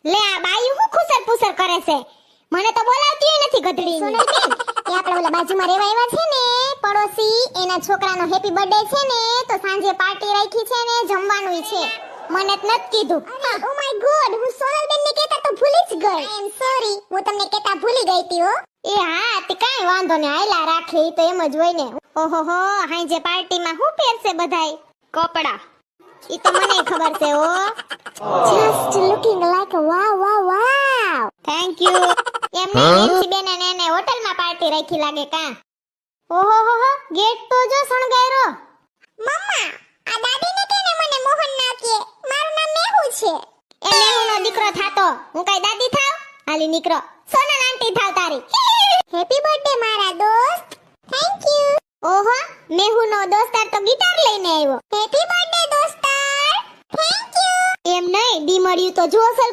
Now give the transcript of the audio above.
લે આ બાયું હું ખુસર પુસર કરે છે, મને તો બોલાવતી નથી ગધડી. સોનલબેન, એ આપણે ઓલા બાજુમાં રહેવા આવ્યા છે ને પડોશી, એના છોકરાનો હેપી બર્થડે છે ને, તો સાંજે પાર્ટી રાખી છે ને જમવાનું છે. મને જ નથી કીધું. ઓ માય ગોડ, હું સોનલબેન ને કહેતા તો ભૂલી જ ગઈ. આઈ એમ સોરી, હું તમને કહેતા ભૂલી ગઈ હતી હો. એ હા, તે કાઈ વાંધો ને, આયલા રાખે ઈ તો એમ જ હોય ને. ઓહોહો, હાંજે પાર્ટીમાં શું પહેરશે બધાય? કપડા. ઈ તો મને ખબર છે હો. Just looking like a wow wow wow. Thank you. એમને નેન્સી બેન અને એને હોટલમાં પાર્ટી રાખી લાગે કા? ઓહોહો, ગેટ તો જો શણગાયરો. મમ્મા, આ દાદીને કેને મને મોહન ના કે, મારું નામ મેહુ છે. એ મેહુનો દીકરો થાતો, હું કઈ દાદી થાવ? હાલી નીકળો, સોનલ આંટી થાવ તારી. હેપી બર્થડે મારા દોસ્ત. Thank you. ઓહો, મેહુનો દોસ્તાર તો ગિટાર લઈને આવ્યો. હેપી બર્થડે દોસ્તાર. Thank you. એમ નહીં, ડી મળ્યું તો જો અસલ